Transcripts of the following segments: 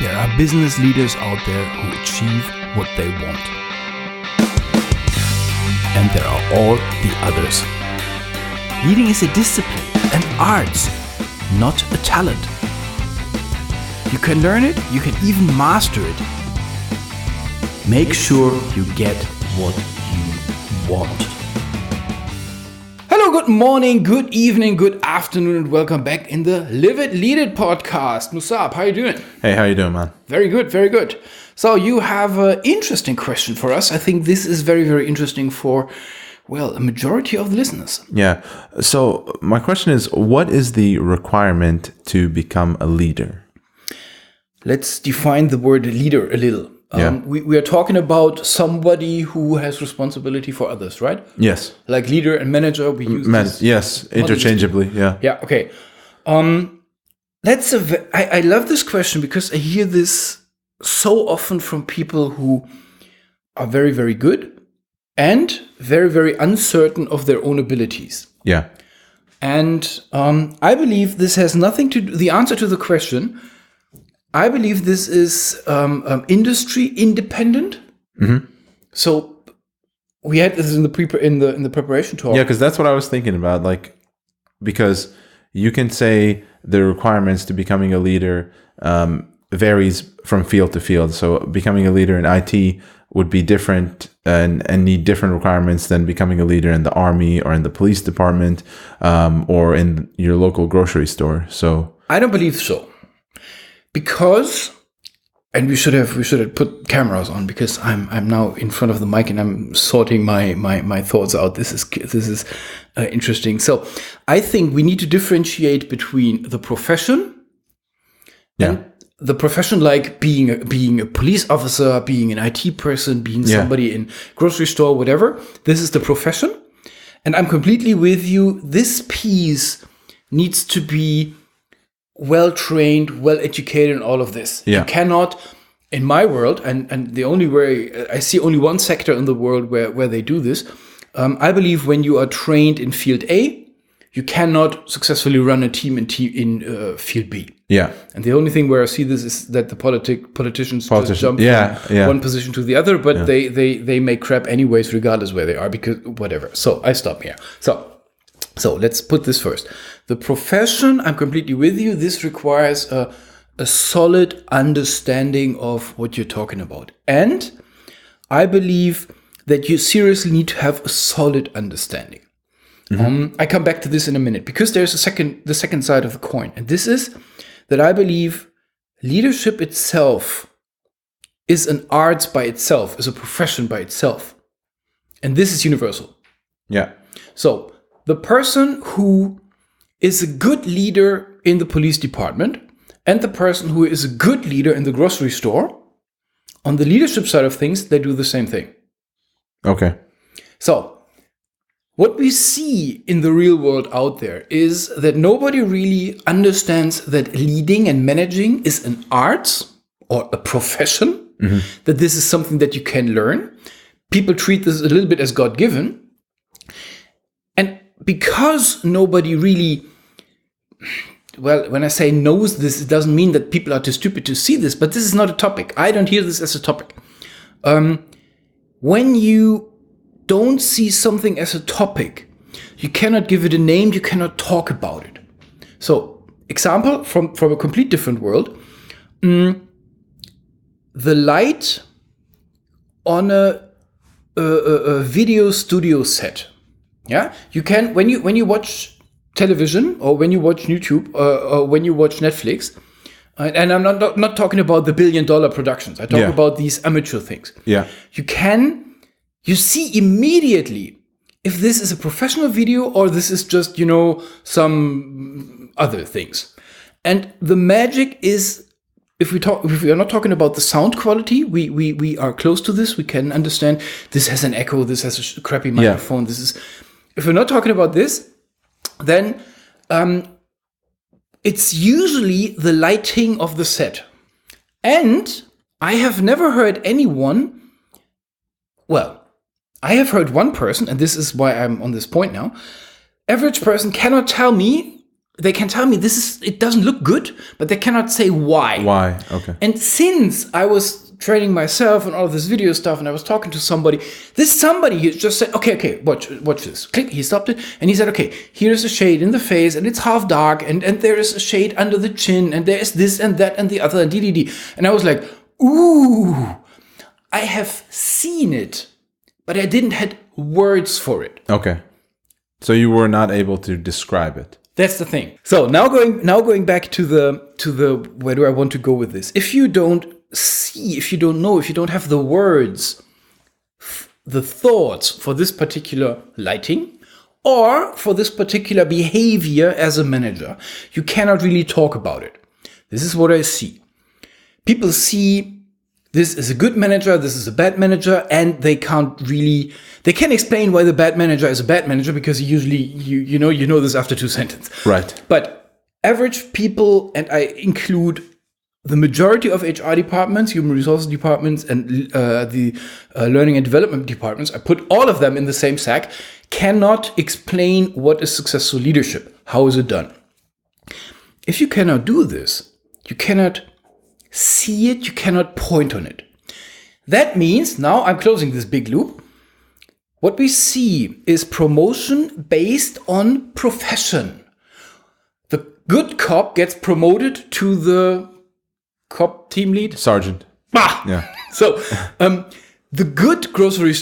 There are business leaders out there who achieve what they want. And there are all the others. Leading is a discipline, an art, not a talent. You can learn it, you can even master it. Make sure you get what you want. Hello, good morning, good evening, good afternoon, and welcome back in the Live It, Lead It podcast. Musab, how you doing? Hey, how you doing, man? Very good, very good. So you have an interesting question for us. I think this is very, very interesting for, well, a majority of the listeners. Yeah. So my question is, what is the requirement to become a leader? Let's define the word leader a little. We are talking about somebody who has responsibility for others, right? Yes. Like leader and manager, we use yes, interchangeably. Yeah. Yeah. Okay. I love this question because I hear this so often from people who are very, very good and very, very uncertain of their own abilities. Yeah. And I believe this has nothing to do. The answer to the question, I believe this is industry independent. Mm-hmm. So we had this in the preparation talk. Yeah, because that's what I was thinking about. Like, because you can say the requirements to becoming a leader varies from field to field. So becoming a leader in IT would be different and need different requirements than becoming a leader in the army or in the police department or in your local grocery store. So I don't believe so. Because, and we should have put cameras on because I'm now in front of the mic and I'm sorting my thoughts out. This is interesting. So I think we need to differentiate between the profession and the profession, like being a police officer, being an IT person, being somebody in grocery store, whatever. This is the profession, and I'm completely with you. This piece needs to be well-trained, well-educated in all of this. Yeah. You cannot, in my world, and the only way, I see only one sector in the world where they do this. I believe when you are trained in field A, you cannot successfully run a team in field B. Yeah. And the only thing where I see this is that the politicians just jump from one position to the other, but they make crap anyways, regardless where they are, because whatever. So I stop here. So let's put this first. The profession, I'm completely with you. This requires a solid understanding of what you're talking about. And I believe that you seriously need to have a solid understanding. Mm-hmm. I come back to this in a minute because there's the second side of the coin. And this is that I believe leadership itself is an art by itself, is a profession by itself. And this is universal. Yeah. So the person who is a good leader in the police department and the person who is a good leader in the grocery store, on the leadership side of things, they do the same thing. Okay. So what we see in the real world out there is that nobody really understands that leading and managing is an art or a profession, that this is something that you can learn. People treat this a little bit as God-given. And because nobody really, well, when I say knows this, it doesn't mean that people are too stupid to see this, but this is not a topic. I don't hear this as a topic. When you don't see something as a topic, you cannot give it a name, you cannot talk about it. So, example from a complete different world, the light on a video studio set. Yeah, you can when you watch television or when you watch YouTube or when you watch Netflix, and I'm not talking about the $1 billion productions. I talk about these amateur things. Yeah, you see immediately if this is a professional video or this is just some other things. And the magic is if we are not talking about the sound quality, we are close to this. We can understand this has an echo, this has a crappy microphone. This is. If we're not talking about this, then it's usually the lighting of the set. And I have never heard anyone, well, I have heard one person, and this is why I'm on this point now. Average person cannot tell me they can tell me it doesn't look good, but they cannot say why. Why? Okay. And since I was training myself and all this video stuff, and I was talking to somebody, he just said, okay, watch this. Click, he stopped it, and he said, okay, here's a shade in the face, and it's half dark, and there is a shade under the chin, and there is this and that and the other, and DDD. And I was like, ooh, I have seen it, but I didn't have words for it. Okay. So you were not able to describe it. That's the thing. So now going back to the where do I want to go with this? If you don't see, if you don't know, if you don't have the words, the thoughts for this particular lighting or for this particular behavior as a manager, you cannot really talk about it. This is what I see. People see this is a good manager, this is a bad manager, and they can explain why the bad manager is a bad manager because usually you know this after 2 sentences. Right. But average people, and I include the majority of HR departments, human resources departments, and the learning and development departments, I put all of them in the same sack, cannot explain what is successful leadership. How is it done? If you cannot do this, you cannot see it, you cannot point on it. That means, now I'm closing this big loop, what we see is promotion based on profession. The good cop gets promoted to the cop team lead? Sergeant. Yeah. So, the good grocery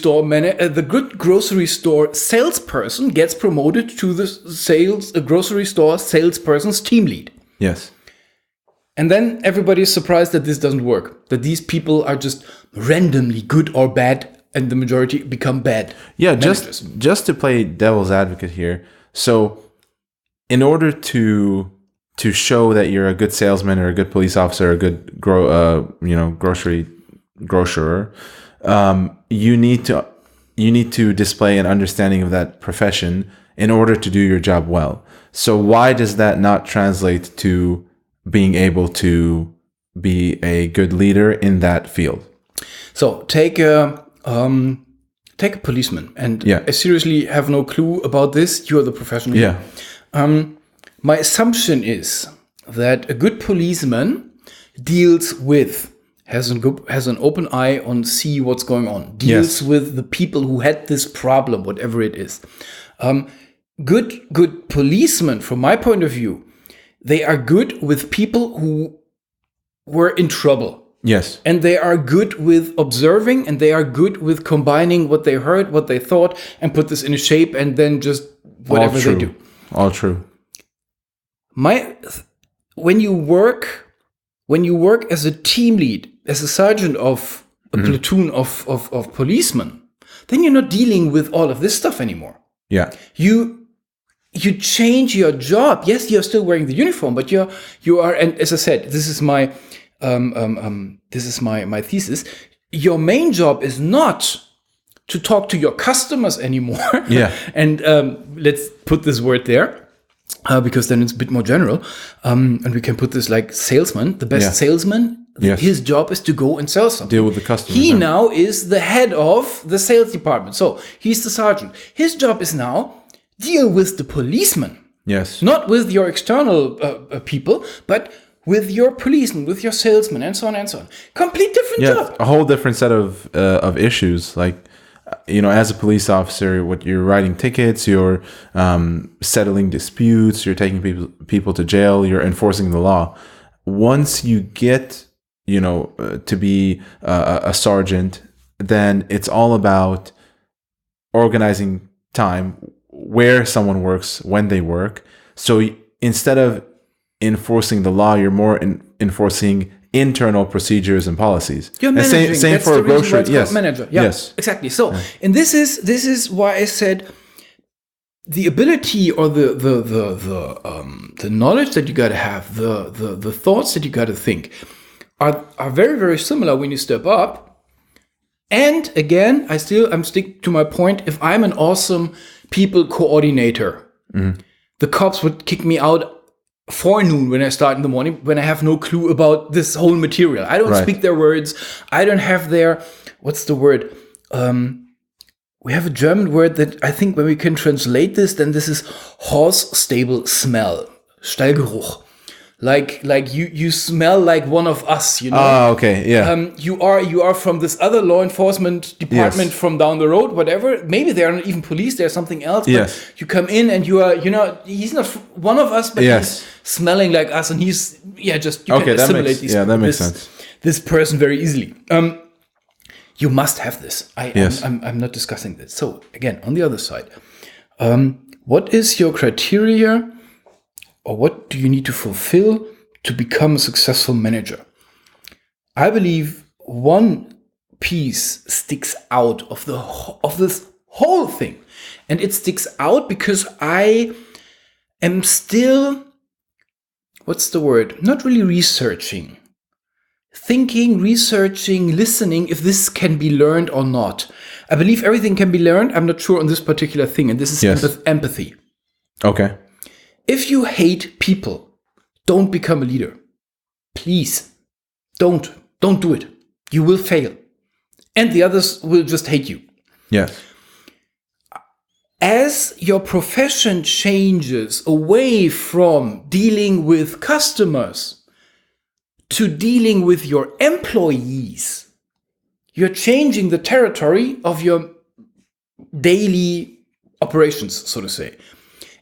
store salesperson gets promoted to the grocery store salesperson's team lead. Yes. And then everybody is surprised that this doesn't work, that these people are just randomly good or bad, and the majority become bad. Yeah, just to play devil's advocate here. So, in order to show that you're a good salesman or a good police officer, or a good grocerer, you need to display an understanding of that profession in order to do your job well. So why does that not translate to being able to be a good leader in that field? So take a policeman, and I seriously have no clue about this. You are the professional. Yeah. My assumption is that a good policeman has an open eye on see what's going on, deals with the people who had this problem, whatever it is. Good policemen, from my point of view, they are good with people who were in trouble. Yes. And they are good with observing, and they are good with combining what they heard, what they thought, and put this in a shape, and then just whatever they do. All true. When you work as a team lead, as a sergeant of a platoon of policemen, then you're not dealing with all of this stuff anymore. Yeah. You change your job. Yes, you're still wearing the uniform, but you are, and as I said, this is my my thesis. Your main job is not to talk to your customers anymore. Yeah. And let's put this word there. Because then it's a bit more general. And we can put this like salesman, the best salesman. Yes. His job is to go and sell something. Deal with the customer. He now is the head of the sales department. So he's the sergeant. His job is now deal with the policeman. Yes. Not with your external people, but with your policeman, with your salesman, and so on and so on. Complete different job. A whole different set of issues. Like, as a police officer, what you're writing tickets, you're settling disputes, you're taking people to jail, you're enforcing the law. Once you get, to be a sergeant, then it's all about organizing time, where someone works, when they work. So instead of enforcing the law, you're more enforcing internal procedures and policies. You're managing. Same That's for a grocery. Yes, manager. Yeah, yes, exactly. So, and this is why I said the ability or the knowledge that you got to have, the thoughts that you got to think, are very, very similar when you step up. And again, I'm stick to my point. If I'm an awesome people coordinator, the cops would kick me out forenoon when I start in the morning, when I have no clue about this whole material. I don't speak their words. I don't have their, what's the word? We have a German word that I think when we can translate this, then this is horse stable smell. Stallgeruch. Like you smell like one of us, you know. Oh, okay, yeah. You are from this other law enforcement department from down the road, whatever. Maybe they are not even police; they're something else. But you come in and you are, he's not one of us, but he's smelling like us, and he's just you can assimilate that makes sense. This person very easily. You must have this. I'm not discussing this. So again, on the other side, what is your criteria? Or what do you need to fulfill to become a successful manager? I believe one piece sticks out of this whole thing. And it sticks out because I am still, what's the word? Not really researching. Thinking, researching, listening, if this can be learned or not. I believe everything can be learned. I'm not sure on this particular thing. And this is empathy. Okay. If you hate people, don't become a leader. Please, don't do it. You will fail. And the others will just hate you. Yes. As your profession changes away from dealing with customers to dealing with your employees, you're changing the territory of your daily operations, so to say.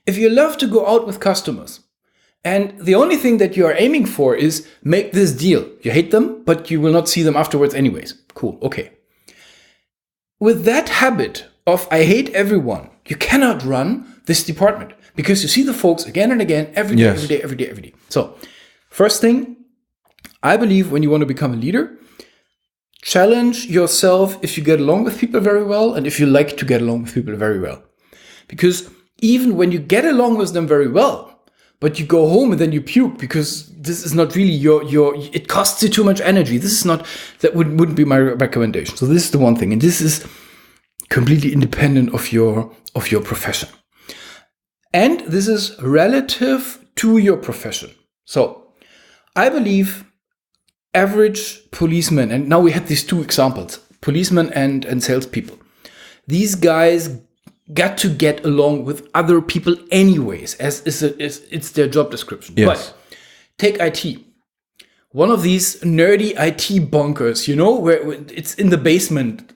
If you love to go out with customers and the only thing that you are aiming for is make this deal. You hate them, but you will not see them afterwards anyways. Cool, okay. With that habit of I hate everyone, you cannot run this department because you see the folks again and again, every day. So, first thing, I believe when you want to become a leader, challenge yourself if you get along with people very well and if you like to get along with people very well. Because even when you get along with them very well, but you go home and then you puke because this is not really it costs you too much energy. That wouldn't be my recommendation. So this is the one thing. And this is completely independent of your profession. And this is relative to your profession. So I believe average policemen, and now we had these two examples, policemen and salespeople. These guys got to get along with other people anyways, as it's their job description. Yes. But take IT. One of these nerdy IT bunkers, where it's in the basement,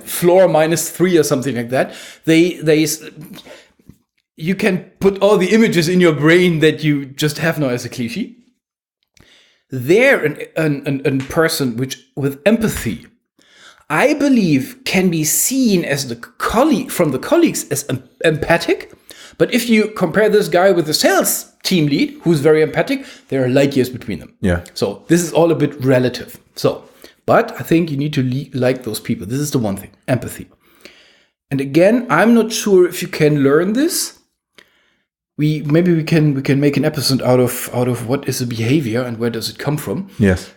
floor -3 or something like that. You can put all the images in your brain that you just have now as a cliche. They're a person with empathy, I believe, can be seen as from the colleagues as empathic. But if you compare this guy with the sales team lead, who's very empathic, there are light years between them. Yeah. So this is all a bit relative. But I think you need to like those people. This is the one thing, empathy. And again, I'm not sure if you can learn this. Maybe we can make an episode out of what is a behavior and where does it come from. Yes.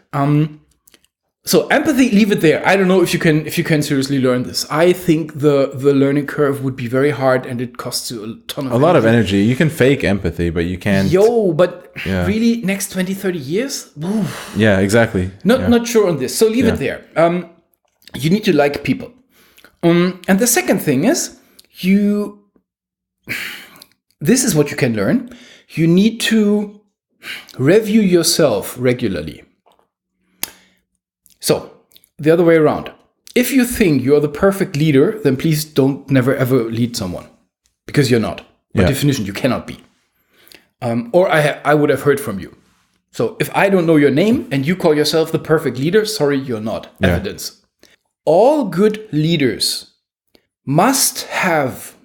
So empathy, leave it there. I don't know if you can seriously learn this. I think the learning curve would be very hard and it costs you a ton of energy. Lot of energy. You can fake empathy, but you can't. Really, next 20, 30 years? Oof. Yeah, exactly. Not sure on this. So leave it there. You need to like people. And the second thing is this is what you can learn. You need to review yourself regularly. So, the other way around. If you think you're the perfect leader, then please don't never ever lead someone. Because you're not. By definition, you cannot be. Or I would have heard from you. So, if I don't know your name and you call yourself the perfect leader, sorry, you're not. Evidence. All good leaders must have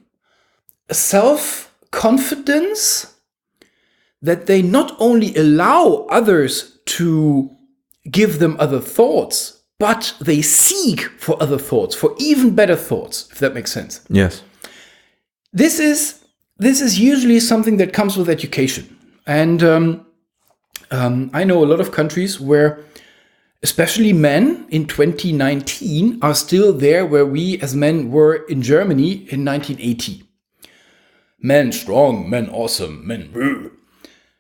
a self-confidence that they not only allow others to give them other thoughts, but they seek for other thoughts, for even better thoughts, if that makes sense. Yes. This is usually something that comes with education. And I know a lot of countries where especially men in 2019 are still there where we as men were in Germany in 1980. Men strong, men awesome, men...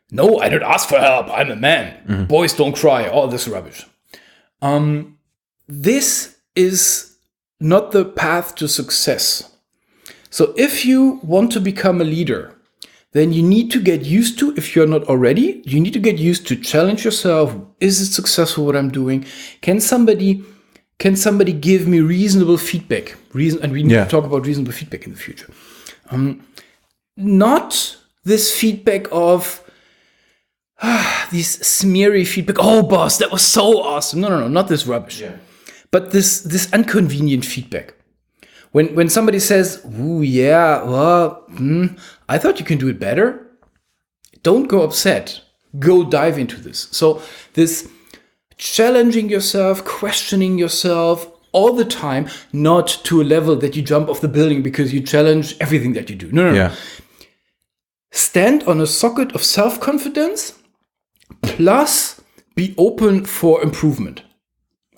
No, I don't ask for help. I'm a man. Mm-hmm. Boys don't cry. All this rubbish. This is not the path to success. So if you want to become a leader, then you need to get used to, if you're not already, you need to get used to challenge yourself. Is it successful what I'm doing? Can somebody give me reasonable feedback? And we need to talk about reasonable feedback in the future. Not this feedback of these smeary feedback. Oh, boss, that was so awesome. No, not this rubbish. Yeah. But this inconvenient feedback. When somebody says, "Ooh, yeah, well, I thought you can do it better," don't go upset. Go dive into this. So this challenging yourself, questioning yourself all the time, not to a level that you jump off the building because you challenge everything that you do. No. Yeah. Stand on a socket of self-confidence, plus be open for improvement.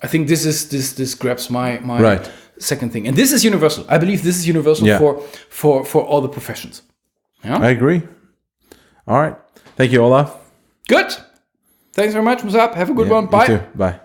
I think this grabs my right. Second thing. And this is universal. I believe this is universal for all the professions. Yeah? I agree. All right. Thank you, Olaf. Good. Thanks very much, Musab. Have a good one. Bye. You too. Bye.